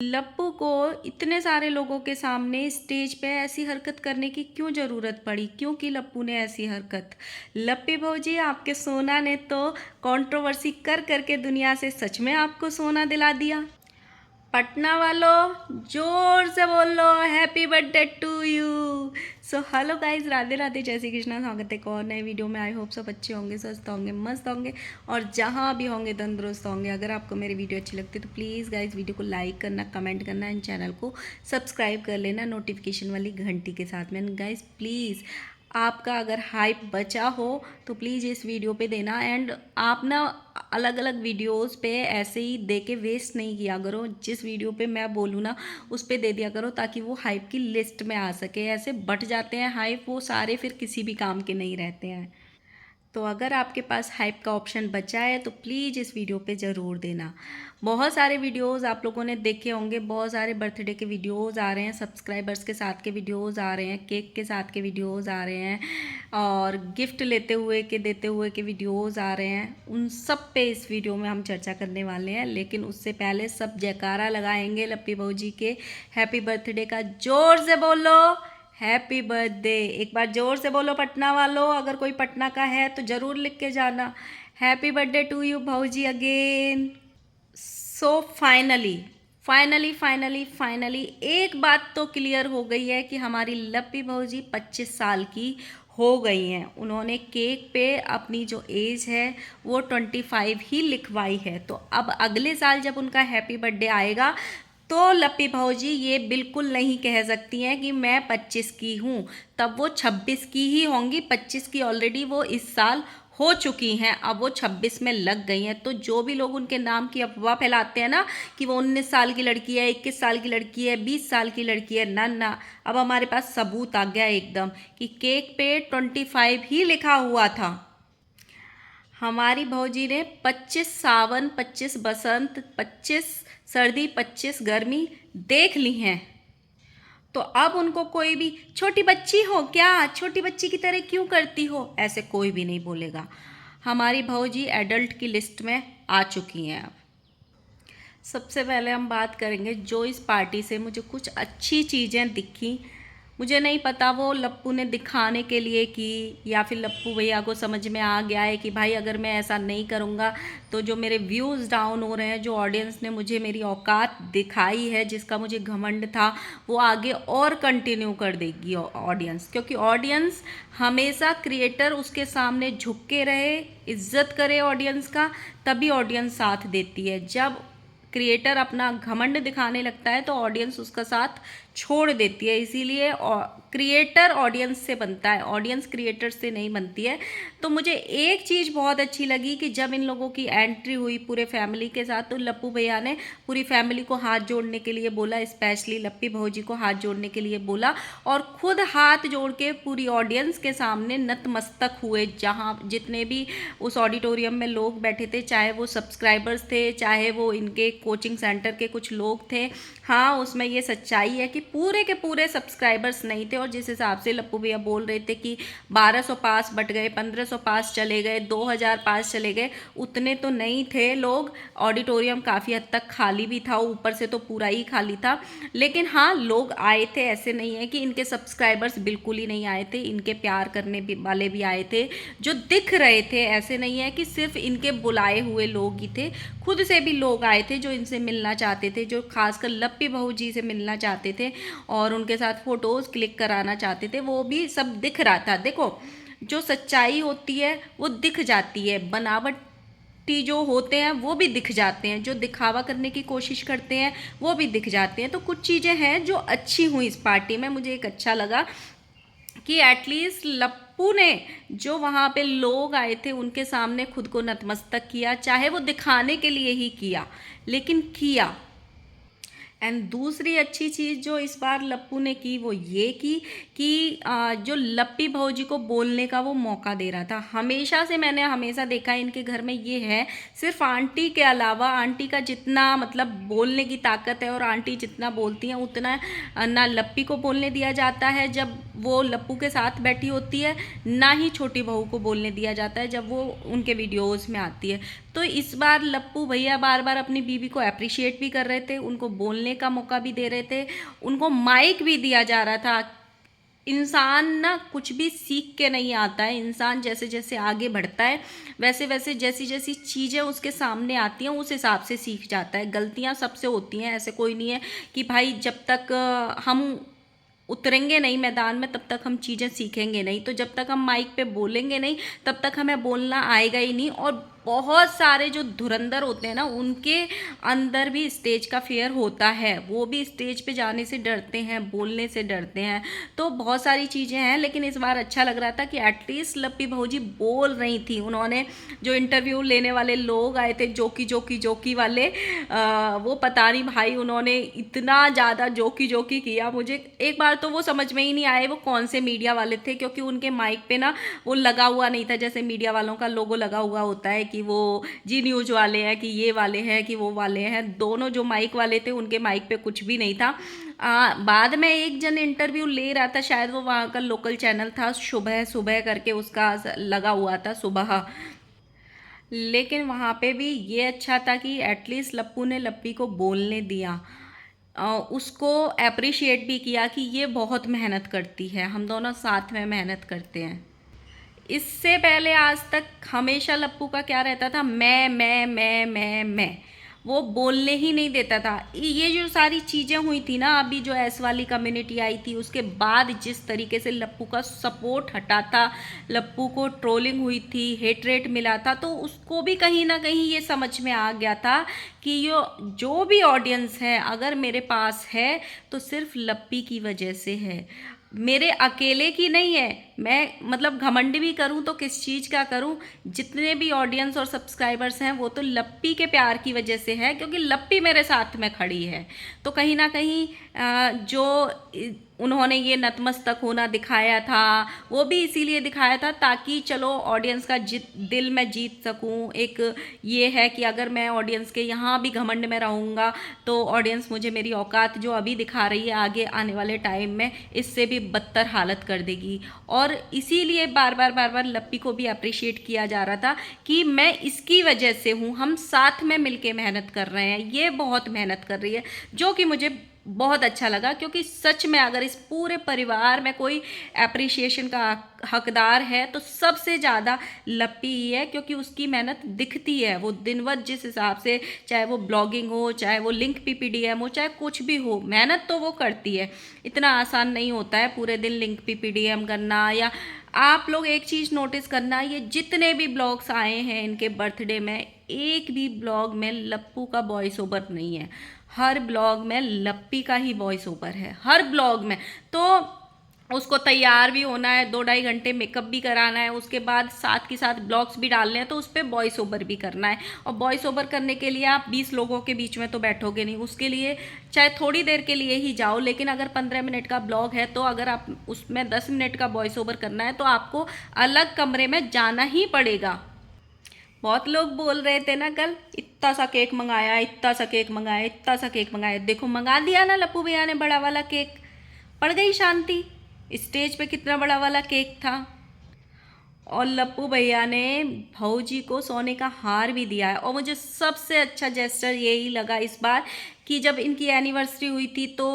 लप्पू को इतने सारे लोगों के सामने स्टेज पे ऐसी हरकत करने की क्यों ज़रूरत पड़ी? क्यों की लप्पू ने ऐसी हरकत? लप्पी भौजी, आपके सोना ने तो कंट्रोवर्सी कर करके दुनिया से सच में आपको सोना दिला दिया। पटना वालों, जोर से बोलो happy birthday to you. So hello guys, Radhe Radhe, जय श्री कृष्णा। स्वागत है एक और नए वीडियो में। आई होप सब अच्छे होंगे, स्वस्थ होंगे, मस्त होंगे और जहाँ भी होंगे तंदुरुस्त होंगे। अगर आपको मेरी वीडियो अच्छी लगती है तो प्लीज़ गाइस वीडियो को लाइक करना, कमेंट करना एंड चैनल को सब्सक्राइब कर लेना नोटिफिकेशन वाली घंटी के साथ में। गाइस प्लीज़, आपका अगर हाइप बचा हो तो प्लीज़ इस वीडियो पे देना। एंड आप ना अलग अलग वीडियोस पे ऐसे ही दे के वेस्ट नहीं किया करो। जिस वीडियो पे मैं बोलूँ ना उस पे दे दिया करो ताकि वो हाइप की लिस्ट में आ सके। ऐसे बट जाते हैं हाइप, वो सारे फिर किसी भी काम के नहीं रहते हैं। तो अगर आपके पास हाइप का ऑप्शन बचा है तो प्लीज़ इस वीडियो पे ज़रूर देना। बहुत सारे वीडियोस आप लोगों ने देखे होंगे, बहुत सारे बर्थडे के वीडियोस आ रहे हैं, सब्सक्राइबर्स के साथ के वीडियोस आ रहे हैं, केक के साथ के वीडियोस आ रहे हैं और गिफ्ट लेते हुए के देते हुए के वीडियोस आ रहे हैं। उन सब पे इस वीडियो में हम चर्चा करने वाले हैं, लेकिन उससे पहले सब जयकारा लगाएंगे लप्पी भौजी के हैप्पी बर्थडे का। जोर से बोलो हैप्पी बर्थडे। एक बार जोर से बोलो पटना वालों, अगर कोई पटना का है तो ज़रूर लिख के जाना हैप्पी बर्थडे टू यू भौजी अगेन। सो फाइनली एक बात तो क्लियर हो गई है कि हमारी लप्पी भौजी 25 साल की हो गई हैं। उन्होंने केक पे अपनी जो एज है वो 25 ही लिखवाई है। तो अब अगले साल जब उनका हैप्पी बर्थडे आएगा तो लप्पी भौजी ये बिल्कुल नहीं कह सकती हैं कि मैं 25 की हूँ, तब वो 26 की ही होंगी। 25 की ऑलरेडी वो इस साल हो चुकी हैं, अब वो 26 में लग गई हैं। तो जो भी लोग उनके नाम की अफवाह फैलाते हैं ना कि वो 19 साल की लड़की है, 21 साल की लड़की है, 20 साल की लड़की है, ना ना, अब हमारे पास सबूत आ गया एकदम कि केक पे 25 ही लिखा हुआ था। हमारी भौजी ने 25 सावन, 25 बसंत, 25 सर्दी, 25 गर्मी देख ली हैं। तो अब उनको कोई भी छोटी बच्ची हो क्या, छोटी बच्ची की तरह क्यों करती हो, ऐसे कोई भी नहीं बोलेगा। हमारी भौजी एडल्ट की लिस्ट में आ चुकी हैं। अब सबसे पहले हम बात करेंगे जो इस पार्टी से मुझे कुछ अच्छी चीज़ें दिखी। मुझे नहीं पता वो लप्पू ने दिखाने के लिए की या फिर लप्पू भैया को समझ में आ गया है कि भाई अगर मैं ऐसा नहीं करूँगा तो जो मेरे व्यूज़ डाउन हो रहे हैं, जो ऑडियंस ने मुझे मेरी औकात दिखाई है, जिसका मुझे घमंड था, वो आगे और कंटिन्यू कर देगी ऑडियंस। क्योंकि ऑडियंस हमेशा क्रिएटर उसके सामने झुक के रहे, इज्जत करे ऑडियंस का, तभी ऑडियंस साथ देती है। जब क्रिएटर अपना घमंड दिखाने लगता है तो ऑडियंस उसका साथ छोड़ देती है। इसीलिए क्रिएटर ऑडियंस से बनता है, ऑडियंस क्रिएटर से नहीं बनती है। तो मुझे एक चीज़ बहुत अच्छी लगी कि जब इन लोगों की एंट्री हुई पूरे फैमिली के साथ, तो लप्पू भैया ने पूरी फैमिली को हाथ जोड़ने के लिए बोला, स्पेशली लप्पी भौजी को हाथ जोड़ने के लिए बोला और खुद हाथ जोड़ के पूरी ऑडियंस के सामने नतमस्तक हुए। जहाँ जितने भी उस ऑडिटोरियम में लोग बैठे थे, चाहे वो सब्सक्राइबर्स थे, चाहे वो इनके कोचिंग सेंटर के कुछ लोग थे, हाँ उसमें ये सच्चाई है कि पूरे के पूरे सब्सक्राइबर्स नहीं थे। और जिस हिसाब से लप्पू भैया बोल रहे थे कि 1200 पास बट गए, 1500 पास चले गए, 2000 पास चले गए, उतने तो नहीं थे लोग। ऑडिटोरियम काफ़ी हद तक खाली भी था, ऊपर से तो पूरा ही खाली था। लेकिन हाँ लोग आए थे, ऐसे नहीं है कि इनके सब्सक्राइबर्स बिल्कुल ही नहीं आए थे। इनके प्यार करने वाले भी आए थे जो दिख रहे थे। ऐसे नहीं है कि सिर्फ इनके बुलाए हुए लोग ही थे, खुद से भी लोग आए थे जो इनसे मिलना चाहते थे, जो खासकर लप्पी बहू जी से मिलना चाहते थे और उनके साथ फ़ोटोज़ क्लिक कराना चाहते थे। वो भी सब दिख रहा था। देखो, जो सच्चाई होती है वो दिख जाती है, बनावटी जो होते हैं वो भी दिख जाते हैं, जो दिखावा करने की कोशिश करते हैं वो भी दिख जाते हैं। तो कुछ चीज़ें हैं जो अच्छी हुई इस पार्टी में। मुझे एक अच्छा लगा कि एटलीस्ट लप्पू ने जो वहाँ पे लोग आए थे उनके सामने खुद को नतमस्तक किया, चाहे वो दिखाने के लिए ही किया, लेकिन किया। एंड दूसरी अच्छी चीज़ जो इस बार लप्पू ने की वो ये की कि जो लप्पी भौजी को बोलने का वो मौका दे रहा था। हमेशा से मैंने हमेशा देखा है इनके घर में ये है, सिर्फ आंटी के अलावा, आंटी का जितना मतलब बोलने की ताकत है और आंटी जितना बोलती हैं उतना ना लप्पी को बोलने दिया जाता है। जब वो लप्पू के साथ बैठी होती है, ना ही छोटी बहू को बोलने दिया जाता है जब वो उनके वीडियोस में आती है। तो इस बार लप्पू भैया बार बार अपनी बीवी को अप्रिशिएट भी कर रहे थे, उनको बोलने का मौका भी दे रहे थे, उनको माइक भी दिया जा रहा था। इंसान ना कुछ भी सीख के नहीं आता है, इंसान जैसे जैसे आगे बढ़ता है वैसे वैसे जैसी जैसी चीज़ें उसके सामने आती हैं उस हिसाब से सीख जाता है। गलतियां सबसे होती हैं, ऐसे कोई नहीं है कि भाई जब तक हम उतरेंगे नहीं मैदान में तब तक हम चीज़ें सीखेंगे नहीं। तो जब तक हम माइक पे बोलेंगे नहीं तब तक हमें बोलना आएगा ही नहीं। और बहुत सारे जो धुरंधर होते हैं ना उनके अंदर भी स्टेज का फियर होता है, वो भी स्टेज पे जाने से डरते हैं, बोलने से डरते हैं। तो बहुत सारी चीज़ें हैं, लेकिन इस बार अच्छा लग रहा था कि एटलीस्ट लप्पी भौजी बोल रही थी। उन्होंने जो इंटरव्यू लेने वाले लोग आए थे जोकी वाले, वो पता नहीं भाई उन्होंने इतना ज़्यादा जोकी किया, मुझे एक बार तो वो समझ में ही नहीं आए वो कौन से मीडिया वाले थे, क्योंकि उनके माइक पे ना वो लगा हुआ नहीं था जैसे मीडिया वालों का लोगो लगा हुआ होता है कि वो जी न्यूज़ वाले हैं कि ये वाले हैं कि वो वाले हैं। दोनों जो माइक वाले थे उनके माइक पे कुछ भी नहीं था। बाद में एक जन इंटरव्यू ले रहा था, शायद वो वहाँ का लोकल चैनल था, सुबह सुबह करके उसका लगा हुआ था सुबह। लेकिन वहाँ पे भी ये अच्छा था कि एटलीस्ट लप्पू ने लप्पी को बोलने दिया, उसको अप्रिशिएट भी किया कि ये बहुत मेहनत करती है, हम दोनों साथ में मेहनत करते हैं। इससे पहले आज तक हमेशा लप्पू का क्या रहता था, मैं, वो बोलने ही नहीं देता था। ये जो सारी चीज़ें हुई थी ना, अभी जो एस वाली कम्युनिटी आई थी उसके बाद जिस तरीके से लप्पू का सपोर्ट हटा था, लप्पू को ट्रोलिंग हुई थी, हेट रेट मिला था, तो उसको भी कहीं ना कहीं ये समझ में आ गया था कि ये जो भी ऑडियंस है अगर मेरे पास है तो सिर्फ लप्पी की वजह से है, मेरे अकेले की नहीं है। मैं मतलब घमंड भी करूं तो किस चीज़ का करूं, जितने भी ऑडियंस और सब्सक्राइबर्स हैं वो तो लप्पी के प्यार की वजह से है, क्योंकि लप्पी मेरे साथ में खड़ी है। तो कहीं ना कहीं जो उन्होंने ये नतमस्तक होना दिखाया था वो भी इसीलिए दिखाया था ताकि चलो ऑडियंस का दिल मैं जीत सकूं। एक ये है कि अगर मैं ऑडियंस के यहाँ भी घमंड में रहूँगा तो ऑडियंस मुझे मेरी औकात जो अभी दिखा रही है आगे आने वाले टाइम में इससे भी बदतर हालत कर देगी। और इसीलिए बार बार लप्पी को भी अप्रिशिएट किया जा रहा था कि मैं इसकी वजह से हूँ, हम साथ में मिलके मेहनत कर रहे हैं, ये बहुत मेहनत कर रही है, जो कि मुझे बहुत अच्छा लगा। क्योंकि सच में अगर इस पूरे परिवार में कोई अप्रिसिएशन का हकदार है तो सबसे ज़्यादा लप्पी ही है, क्योंकि उसकी मेहनत दिखती है। वो दिन भर जिस हिसाब से, चाहे वो ब्लॉगिंग हो, चाहे वो लिंक PPDM हो, चाहे कुछ भी हो, मेहनत तो वो करती है। इतना आसान नहीं होता है पूरे दिन लिंक PPDM करना। या आप लोग एक चीज़ नोटिस करना, ये जितने भी ब्लॉग्स आए हैं इनके बर्थडे में, एक भी ब्लॉग में लप्पू का वॉइस ओवर नहीं है, हर ब्लॉग में लप्पी का ही वॉइस ओवर है, हर ब्लॉग में। तो उसको तैयार भी होना है, 2-2.5 घंटे मेकअप भी कराना है, उसके बाद साथ के साथ ब्लॉग्स भी डालने हैं, तो उस पर वॉइस ओवर भी करना है। और वॉइस ओवर करने के लिए आप 20 लोगों के बीच में तो बैठोगे नहीं, उसके लिए चाहे थोड़ी देर के लिए ही जाओ, लेकिन अगर 15 मिनट का ब्लॉग है तो अगर आप उसमें 10 मिनट का वॉइस ओवर करना है तो आपको अलग कमरे में जाना ही पड़ेगा। बहुत लोग बोल रहे थे ना कल, इतना सा केक मंगाया, इतना सा केक मंगाया, इतना सा केक मंगाया। देखो मंगा दिया ना लप्पू भैया ने बड़ा वाला केक, पड़ गई शांति। स्टेज पे कितना बड़ा वाला केक था। और लप्पू भैया ने भौजी को सोने का हार भी दिया है। और मुझे सबसे अच्छा जेस्चर यही लगा इस बार कि जब इनकी एनिवर्सरी हुई थी तो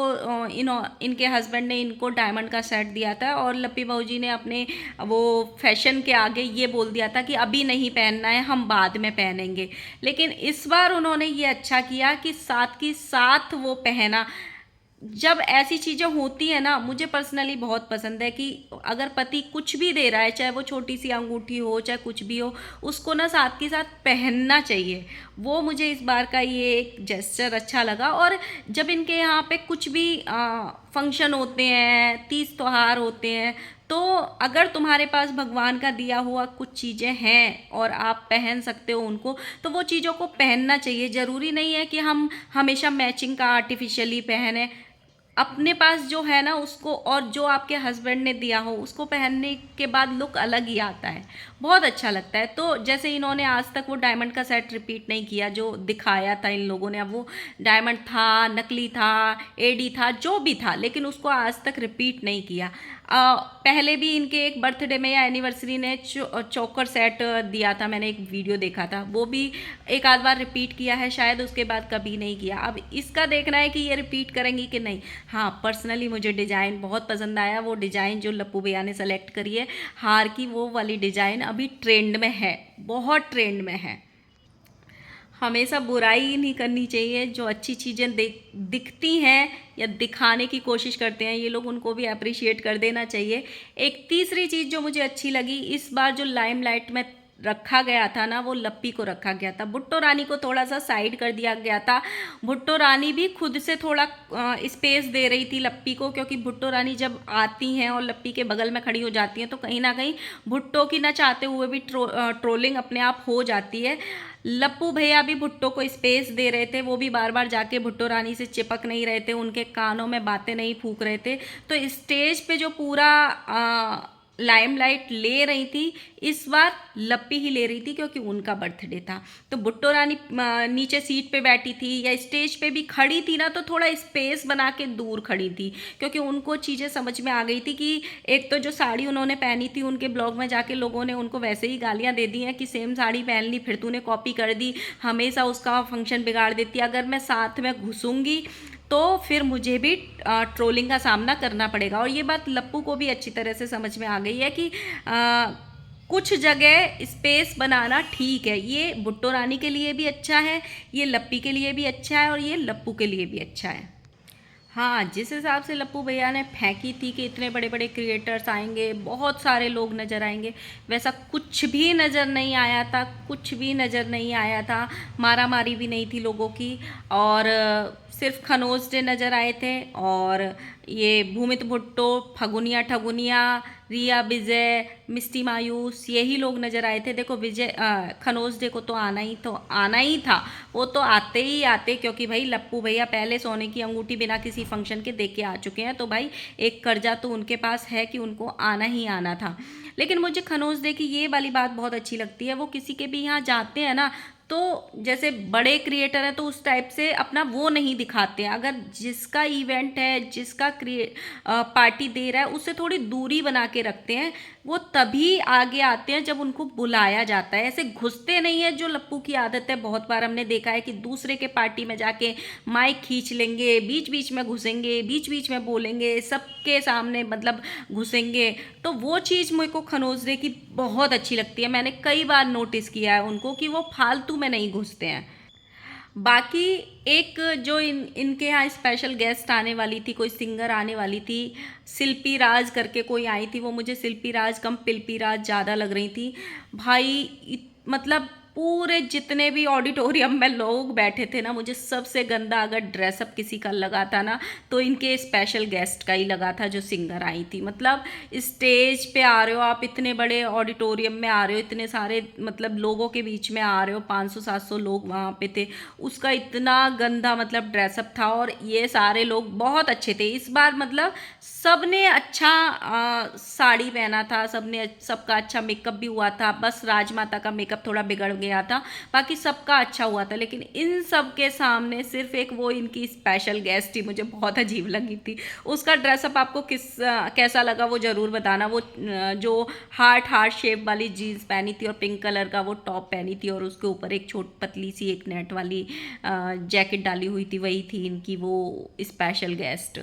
इनके हस्बैंड ने इनको डायमंड का सेट दिया था और लप्पी भौजी ने अपने वो फैशन के आगे ये बोल दिया था कि अभी नहीं पहनना है, हम बाद में पहनेंगे। लेकिन इस बार उन्होंने ये अच्छा किया कि साथ की साथ वो पहना। जब ऐसी चीज़ें होती है ना, मुझे पर्सनली बहुत पसंद है कि अगर पति कुछ भी दे रहा है, चाहे वो छोटी सी अंगूठी हो, चाहे कुछ भी हो, उसको ना साथ के साथ पहनना चाहिए। वो मुझे इस बार का ये एक जेस्चर अच्छा लगा। और जब इनके यहाँ पे कुछ भी फंक्शन होते हैं, तीज त्योहार होते हैं, तो अगर तुम्हारे पास भगवान का दिया हुआ कुछ चीज़ें हैं और आप पहन सकते हो उनको, तो वो चीज़ों को पहनना चाहिए। ज़रूरी नहीं है कि हम हमेशा मैचिंग का आर्टिफिशियली पहने। अपने पास जो है ना उसको, और जो आपके हस्बैंड ने दिया हो उसको पहनने के बाद लुक अलग ही आता है, बहुत अच्छा लगता है। तो जैसे इन्होंने आज तक वो डायमंड का सेट रिपीट नहीं किया जो दिखाया था इन लोगों ने, अब वो डायमंड था, नकली था, एडी था, जो भी था, लेकिन उसको आज तक रिपीट नहीं किया। पहले भी इनके एक बर्थडे में या एनिवर्सरी ने चोकर सेट दिया था, मैंने एक वीडियो देखा था, वो भी एक आध बार रिपीट किया है शायद, उसके बाद कभी नहीं किया। अब इसका देखना है कि ये रिपीट करेंगी कि नहीं। हाँ, पर्सनली मुझे डिज़ाइन बहुत पसंद आया, वो डिज़ाइन जो लप्पू भैया ने सेलेक्ट करी है हार की, वो वाली डिज़ाइन अभी ट्रेंड में है, बहुत ट्रेंड में है। हमेशा बुराई नहीं करनी चाहिए, जो अच्छी चीज़ें दिखती हैं या दिखाने की कोशिश करते हैं ये लोग, उनको भी अप्रिशिएट कर देना चाहिए। एक तीसरी चीज़ जो मुझे अच्छी लगी, इस बार जो लाइमलाइट में रखा गया था ना, वो लप्पी को रखा गया था, भुट्टो रानी को थोड़ा सा साइड कर दिया गया था। भुट्टो रानी भी खुद से थोड़ा स्पेस दे रही थी लप्पी को, क्योंकि भुट्टो रानी जब आती हैं और लप्पी के बगल में खड़ी हो जाती हैं तो कहीं ना कहीं भुट्टो की ना चाहते हुए भी ट्रोलिंग अपने आप हो जाती है। लप्पू भैया भी भुट्टो को स्पेस दे रहे थे, वो भी बार बार जाके भुट्टो रानी से चिपक नहीं रहे थे, उनके कानों में बातें नहीं फूंक रहे थे। तो स्टेज पे जो पूरा लाइमलाइट ले रही थी इस बार लप्पी ही ले रही थी, क्योंकि उनका बर्थडे था। तो भुट्टो रानी नीचे सीट पे बैठी थी या स्टेज पे भी खड़ी थी ना, तो थोड़ा स्पेस बना के दूर खड़ी थी, क्योंकि उनको चीज़ें समझ में आ गई थी कि एक तो जो साड़ी उन्होंने पहनी थी, उनके ब्लॉग में जाके लोगों ने उनको वैसे ही गालियाँ दे दी हैं कि सेम साड़ी पहन ली, फिर तूने कॉपी कर दी, हमेशा उसका फंक्शन बिगाड़ देती है, अगर मैं साथ में घुसूंगी तो फिर मुझे भी ट्रोलिंग का सामना करना पड़ेगा। और ये बात लप्पू को भी अच्छी तरह से समझ में आ गई है कि कुछ जगह स्पेस बनाना ठीक है, ये भुट्टो रानी के लिए भी अच्छा है, ये लप्पी के लिए भी अच्छा है, और ये लप्पू के लिए भी अच्छा है। हाँ, जिस हिसाब से लप्पू भैया ने फेंकी थी कि इतने बड़े बड़े क्रिएटर्स आएंगे, बहुत सारे लोग नज़र आएंगे, वैसा कुछ भी नज़र नहीं आया था, कुछ भी नज़र नहीं आया था। मारा मारी भी नहीं थी लोगों की, और सिर्फ खनोज डे नज़र आए थे, और ये भूमित भुट्टो, फगुनिया ठगुनिया, रिया विजय, मिस्टी मायूस, यही लोग नज़र आए थे। देखो विजय खनोज डे को तो आना ही था, वो तो आते ही आते, क्योंकि भाई लप्पू भैया पहले सोने की अंगूठी बिना किसी फंक्शन के दे के आ चुके हैं, तो भाई एक कर्जा तो उनके पास है कि उनको आना ही आना था। लेकिन मुझे खनोज डे की ये वाली बात बहुत अच्छी लगती है, वो किसी के भी यहाँ जाते हैं ना, तो जैसे बड़े क्रिएटर हैं तो उस टाइप से अपना वो नहीं दिखाते हैं, अगर जिसका इवेंट है, जिसका पार्टी दे रहा है, उससे थोड़ी दूरी बना के रखते हैं, वो तभी आगे आते हैं जब उनको बुलाया जाता है, ऐसे घुसते नहीं है, जो लप्पू की आदत है। बहुत बार हमने देखा है कि दूसरे के पार्टी में जाके माइक खींच लेंगे, बीच बीच में घुसेंगे, बीच बीच में बोलेंगे, सबके सामने मतलब घुसेंगे, तो वो चीज़ मेरे को खनोज डे की बहुत अच्छी लगती है। मैंने कई बार नोटिस किया है उनको कि वो फालतू में नहीं घुसते हैं। बाकी एक जो इनके यहाँ स्पेशल गेस्ट आने वाली थी, कोई सिंगर आने वाली थी, शिल्पी राज करके कोई आई थी, वो मुझे शिल्पी राज कम पिल्पी राज ज़्यादा लग रही थी भाई। मतलब पूरे जितने भी ऑडिटोरियम में लोग बैठे थे ना, मुझे सबसे गंदा अगर ड्रेसअप किसी का लगा था ना, तो इनके स्पेशल गेस्ट का ही लगा था, जो सिंगर आई थी। मतलब स्टेज पे आ रहे हो आप, इतने बड़े ऑडिटोरियम में आ रहे हो, इतने सारे मतलब लोगों के बीच में आ रहे हो, 500-700 लोग वहाँ पे थे, उसका इतना गंदा मतलब ड्रेसअप था। और ये सारे लोग बहुत अच्छे थे इस बार, मतलब सबने अच्छा साड़ी पहना था, सबका अच्छा मेकअप भी हुआ था, बस राजमाता का मेकअप थोड़ा बिगड़ गया था, बाकी सबका अच्छा हुआ था। लेकिन इन सब के सामने सिर्फ एक वो इनकी स्पेशल गेस्ट ही मुझे बहुत अजीब लगी थी। उसका ड्रेसअप आपको कैसा लगा वो ज़रूर बताना। वो जो हार्ट शेप वाली जीन्स पहनी थी और पिंक कलर का वो टॉप पहनी थी, और उसके ऊपर एक पतली सी एक नेट वाली जैकेट डाली हुई थी, वही थी इनकी वो स्पेशल गेस्ट।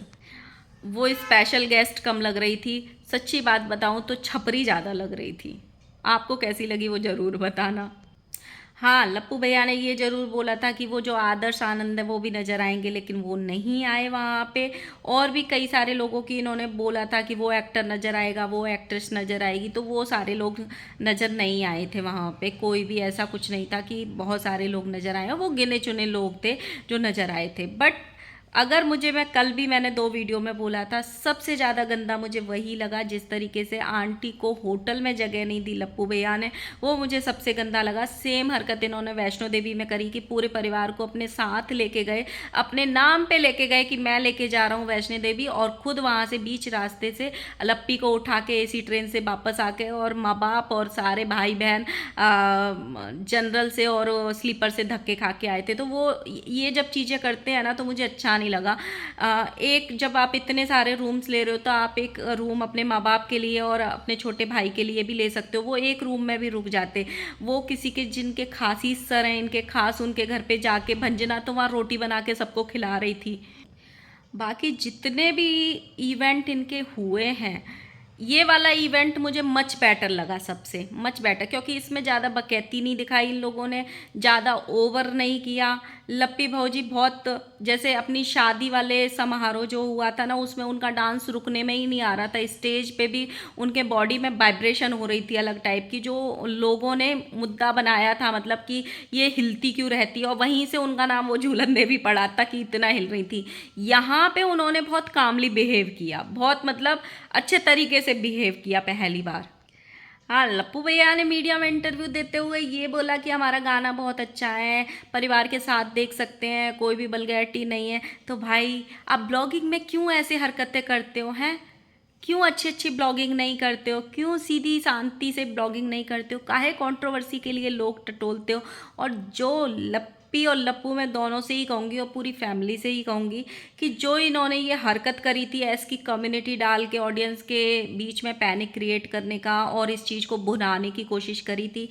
वो स्पेशल गेस्ट कम लग रही थी, सच्ची बात बताऊं तो छपरी ज़्यादा लग रही थी। आपको कैसी लगी वो ज़रूर बताना। हाँ, लप्पू भैया ने ये ज़रूर बोला था कि वो जो आदर्श आनंद है वो भी नज़र आएंगे, लेकिन वो नहीं आए वहाँ पे। और भी कई सारे लोगों की इन्होंने बोला था कि वो एक्टर नज़र आएगा, वो एक्ट्रेस नज़र आएगी, तो वो सारे लोग नज़र नहीं आए थे वहाँ पे। कोई भी ऐसा कुछ नहीं था कि बहुत सारे लोग नज़र आए, वो गिने चुने लोग थे जो नज़र आए थे। बट अगर मैं कल भी मैंने 2 वीडियो में बोला था, सबसे ज़्यादा गंदा मुझे वही लगा, जिस तरीके से आंटी को होटल में जगह नहीं दी लप्पू भैया ने, वो मुझे सबसे गंदा लगा। सेम हरकत इन्होंने वैष्णो देवी में करी कि पूरे परिवार को अपने साथ लेके गए, अपने नाम पे लेके गए कि मैं लेके जा रहा हूँ वैष्णो देवी, और खुद वहाँ से बीच रास्ते से लप्पी को उठा के एसी ट्रेन से वापस आके, और माँ बाप और सारे भाई बहन जनरल से और स्लीपर से धक्के खा के आए थे। तो वो ये जब चीज़ें करते हैं ना, तो मुझे अच्छा नहीं लगा। एक जब आप इतने सारे रूम्स ले रहे हो तो आप एक रूम अपने माँ बाप के लिए और अपने छोटे भाई के लिए भी ले सकते हो, वो एक रूम में भी रुक जाते। वो किसी के जिनके खासी सर हैं, इनके खास, उनके घर पे जाके भंजना तो वहाँ रोटी बना के सबको खिला रही थी। बाकी जितने भी इवेंट इनके हुए हैं, ये वाला इवेंट मुझे मच बेटर लगा, सबसे मच बेटर, क्योंकि इसमें ज़्यादा बकैती नहीं दिखाई इन लोगों ने, ज़्यादा ओवर नहीं किया। लप्पी भौजी बहुत, जैसे अपनी शादी वाले समारोह जो हुआ था ना, उसमें उनका डांस रुकने में ही नहीं आ रहा था, स्टेज पे भी उनके बॉडी में वाइब्रेशन हो रही थी अलग टाइप की, जो लोगों ने मुद्दा बनाया था, मतलब कि ये हिलती क्यों रहती है, और वहीं से उनका नाम वो झूलन देवी पड़ा था कि इतना हिल रही थी। यहाँ पे उन्होंने बहुत कामली बिहेव किया, बहुत मतलब अच्छे तरीके से बिहेव किया पहली बार। हाँ, लप्पू भैया ने मीडिया में इंटरव्यू देते हुए ये बोला कि हमारा गाना बहुत अच्छा है, परिवार के साथ देख सकते हैं, कोई भी वल्गैरिटी नहीं है। तो भाई, आप ब्लॉगिंग में क्यों ऐसे हरकतें करते हो हैं? क्यों अच्छी अच्छी ब्लॉगिंग नहीं करते हो? क्यों सीधी शांति से ब्लॉगिंग नहीं करते हो? काहे कंट्रोवर्सी के लिए लोग टटोलते हो? और जो लप्पी और लप्पू, मैं दोनों से ही कहूँगी और पूरी फैमिली से ही कहूँगी कि जो इन्होंने ये हरकत करी थी ऐस की कम्युनिटी डाल के ऑडियंस के बीच में पैनिक क्रिएट करने का और इस चीज़ को भुनाने की कोशिश करी थी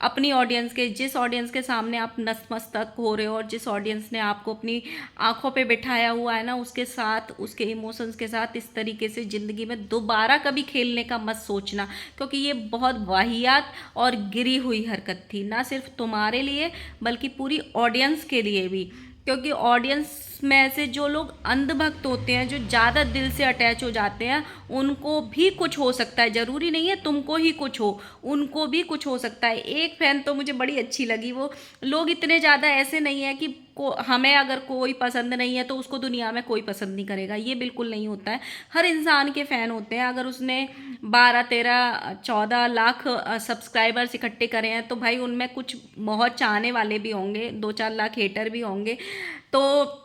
अपनी ऑडियंस के, जिस ऑडियंस के सामने आप नतमस्तक हो रहे हो और जिस ऑडियंस ने आपको अपनी आंखों पे बिठाया हुआ है ना, उसके साथ, उसके इमोशंस के साथ इस तरीके से ज़िंदगी में दोबारा कभी खेलने का मत सोचना, क्योंकि ये बहुत वाहियात और गिरी हुई हरकत थी, ना सिर्फ तुम्हारे लिए बल्कि पूरी ऑडियंस के लिए भी। क्योंकि ऑडियंस में से जो लोग अंधभक्त होते हैं, जो ज़्यादा दिल से अटैच हो जाते हैं, उनको भी कुछ हो सकता है, ज़रूरी नहीं है तुमको ही कुछ हो, उनको भी कुछ हो सकता है। एक फैन तो मुझे बड़ी अच्छी लगी, वो लोग इतने ज़्यादा ऐसे नहीं है कि हमें अगर कोई पसंद नहीं है तो उसको दुनिया में कोई पसंद नहीं करेगा, ये बिल्कुल नहीं होता है। हर इंसान के फ़ैन होते हैं। अगर उसने 12, 13, 14 लाख सब्सक्राइबर्स इकट्ठे करे हैं तो भाई उनमें कुछ बहुत चाहने वाले भी होंगे, 2-4 लाख हेटर भी होंगे। तो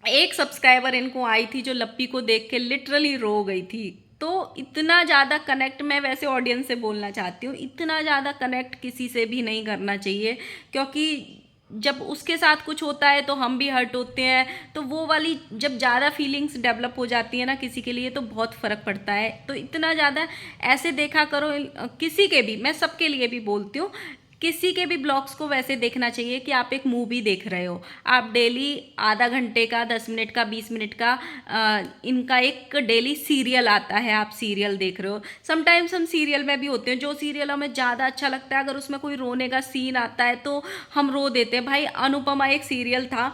एक सब्सक्राइबर इनको आई थी जो लप्पी को देख के लिटरली रो गई थी। तो इतना ज़्यादा कनेक्ट, मैं वैसे ऑडियंस से बोलना चाहती हूँ, इतना ज़्यादा कनेक्ट किसी से भी नहीं करना चाहिए, क्योंकि जब उसके साथ कुछ होता है तो हम भी हर्ट होते हैं। तो वो वाली जब ज़्यादा फीलिंग्स डेवलप हो जाती है ना किसी के लिए, तो बहुत फ़र्क पड़ता है। तो इतना ज़्यादा ऐसे देखा करो, किसी के भी, मैं सबके लिए भी बोलती हूँ, किसी के भी ब्लॉग्स को वैसे देखना चाहिए कि आप एक मूवी देख रहे हो। आप डेली आधा घंटे का, 10 मिनट का, 20 मिनट का इनका एक डेली सीरियल आता है, आप सीरियल देख रहे हो। समटाइम्स हम सीरियल में भी होते हैं, जो सीरियल हमें ज़्यादा अच्छा लगता है, अगर उसमें कोई रोने का सीन आता है तो हम रो देते हैं। भाई, अनुपमा एक सीरियल था,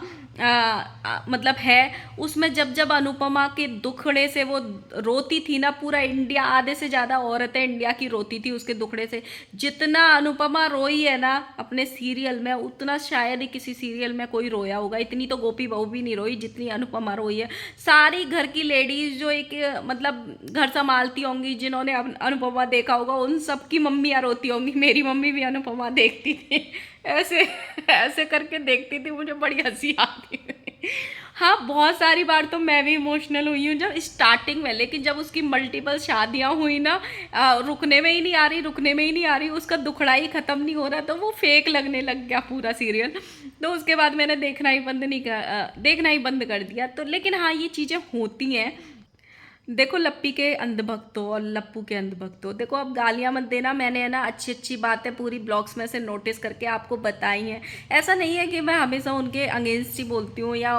मतलब है, उसमें जब जब अनुपमा के दुखड़े से वो रोती थी ना, पूरा इंडिया, आधे से ज़्यादा औरतें इंडिया की रोती थी उसके दुखड़े से। जितना अनुपमा रोई है ना अपने सीरियल में, उतना शायद ही किसी सीरियल में कोई रोया होगा। इतनी तो गोपी बहू भी नहीं रोई जितनी अनुपमा रोई है। सारी घर की लेडीज जो एक मतलब घर संभालती होंगी, जिन्होंने अनुपमा देखा होगा, उन सब की मम्मियाँ रोती होंगी। मेरी मम्मी भी अनुपमा देखती थी, ऐसे ऐसे करके देखती थी, मुझे बड़ी हंसी आती थी। हाँ, बहुत सारी बार तो मैं भी इमोशनल हुई हूँ जब स्टार्टिंग में, लेकिन जब उसकी मल्टीपल शादियाँ हुई ना, रुकने में ही नहीं आ रही, रुकने में ही नहीं आ रही, उसका दुखड़ा ही ख़त्म नहीं हो रहा, तो वो फेक लगने लग गया पूरा सीरियल। तो उसके बाद मैंने देखना ही बंद कर दिया। तो लेकिन हाँ, ये चीज़ें होती हैं। देखो, लप्पी के अंधभक्त हो और लप्पू के अंधभक्त हो, देखो अब गालियाँ मत देना, मैंने है ना अच्छी अच्छी बातें पूरी ब्लॉग्स में से नोटिस करके आपको बताई हैं। ऐसा नहीं है कि मैं हमेशा उनके अगेंस्ट ही बोलती हूँ, या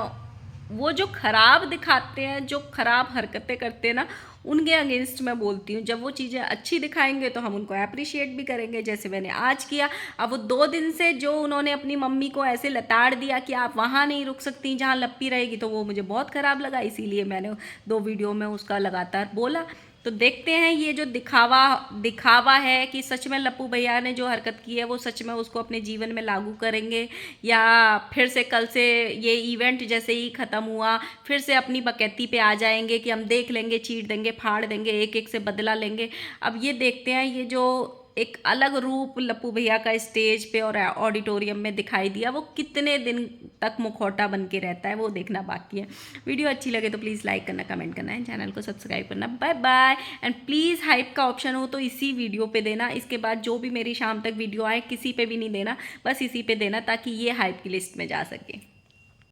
वो जो खराब दिखाते हैं, जो खराब हरकतें करते हैं ना, उनके अगेंस्ट मैं बोलती हूँ। जब वो चीज़ें अच्छी दिखाएंगे तो हम उनको अप्रिशिएट भी करेंगे, जैसे मैंने आज किया। अब वो 2 दिन से जो उन्होंने अपनी मम्मी को ऐसे लताड़ दिया कि आप वहाँ नहीं रुक सकती जहाँ लप्पी रहेगी, तो वो मुझे बहुत ख़राब लगा, इसीलिए मैंने 2 वीडियो में उसका लगातार बोला। तो देखते हैं ये जो दिखावा है कि सच में लप्पू भैया ने जो हरकत की है वो सच में उसको अपने जीवन में लागू करेंगे, या फिर से कल से ये इवेंट जैसे ही ख़त्म हुआ फिर से अपनी बकैती पे आ जाएंगे कि हम देख लेंगे, चीर देंगे, फाड़ देंगे, एक एक से बदला लेंगे। अब ये देखते हैं, ये जो एक अलग रूप लप्पू भैया का स्टेज पे और ऑडिटोरियम में दिखाई दिया, वो कितने दिन तक मुखौटा बन के रहता है, वो देखना बाकी है। वीडियो अच्छी लगे तो प्लीज़ लाइक करना, कमेंट करना है, चैनल को सब्सक्राइब करना। Bye bye. And please hype का ऑप्शन हो तो इसी वीडियो पे देना, इसके बाद जो भी मेरी शाम तक वीडियो आए किसी पे भी नहीं देना, बस इसी पे देना, ताकि ये हाइप की लिस्ट में जा सके।